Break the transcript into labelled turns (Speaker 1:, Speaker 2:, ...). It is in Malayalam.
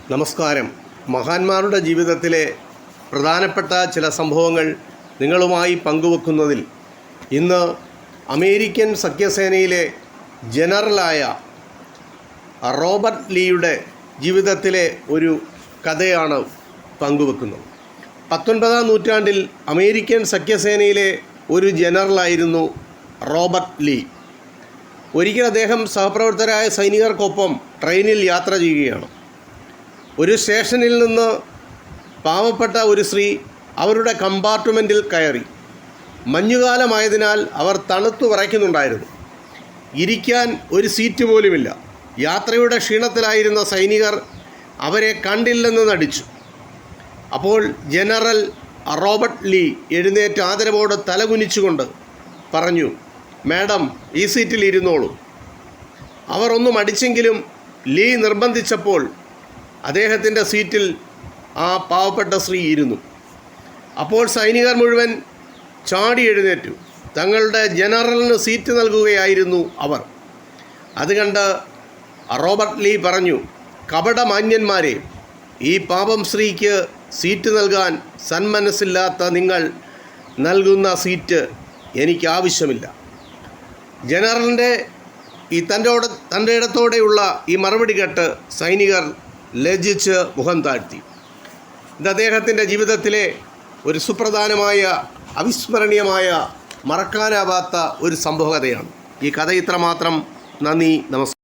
Speaker 1: നമസ്കാരം. മഹാന്മാരുടെ ജീവിതത്തിലെ പ്രധാനപ്പെട്ട ചില സംഭവങ്ങൾ നിങ്ങളുമായി പങ്കുവെക്കുന്നതിൽ ഇന്ന് അമേരിക്കൻ സഖ്യസേനയിലെ ജനറലായ റോബർട്ട് ലീയുടെ ജീവിതത്തിലെ ഒരു കഥയാണ് പങ്കുവെക്കുന്നത്. 19-ാം നൂറ്റാണ്ടിൽ അമേരിക്കൻ സഖ്യസേനയിലെ ഒരു ജനറലായിരുന്നു റോബർട്ട് ലീ. ഒരിക്കൽ അദ്ദേഹം സഹപ്രവർത്തകരായ സൈനികർക്കൊപ്പം ട്രെയിനിൽ യാത്ര ചെയ്യുകയാണ്. ഒരു സ്റ്റേഷനിൽ നിന്ന് പാവപ്പെട്ട ഒരു സ്ത്രീ അവരുടെ കമ്പാർട്ട്മെൻറ്റിൽ കയറി. മഞ്ഞുകാലമായതിനാൽ അവർ തണുത്തു വിറയ്ക്കുന്നുണ്ടായിരുന്നു. ഇരിക്കാൻ ഒരു സീറ്റ് പോലുമില്ല. യാത്രയുടെ ക്ഷീണത്തിലായിരുന്ന സൈനികർ അവരെ കണ്ടില്ലെന്ന് നടിച്ചു. അപ്പോൾ ജനറൽ റോബർട്ട് ലീ എഴുന്നേറ്റ് ആദരവോടെ തലകുനിച്ചുകൊണ്ട് പറഞ്ഞു, "മാഡം, ഈ സീറ്റിൽ ഇരുന്നോളൂ." അവർ ഒന്നും അടിച്ചെങ്കിലും ലീ നിർബന്ധിച്ചപ്പോൾ അദ്ദേഹത്തിൻ്റെ സീറ്റിൽ ആ പാവപ്പെട്ട സ്ത്രീ ഇരുന്നു. അപ്പോൾ സൈനികർ മുഴുവൻ ചാടി എഴുന്നേറ്റു. തങ്ങളുടെ ജനറലിന് സീറ്റ് നൽകുകയായിരുന്നു അവർ. അത് കണ്ട് റോബർട്ട് ലീ പറഞ്ഞു, "കപടമാന്യന്മാരെ, ഈ പാപം സ്ത്രീക്ക് സീറ്റ് നൽകാൻ സന്മനസ്സില്ലാത്ത നിങ്ങൾ നൽകുന്ന സീറ്റ് എനിക്ക് ആവശ്യമില്ല." ജനറലിൻ്റെ ഈ തൻ്റെ ഇടത്തോടെയുള്ള ഈ മറുപടി കേട്ട് സൈനികർ ലജ്ജിച്ച് മുഖം താഴ്ത്തി. ഇത് അദ്ദേഹത്തിൻ്റെ ജീവിതത്തിലെ ഒരു സുപ്രധാനമായ, അവിസ്മരണീയമായ, മറക്കാനാവാത്ത ഒരു സംഭവകഥയാണ്. ഈ കഥ ഇത്രമാത്രം. നന്ദി, നമസ്കാരം.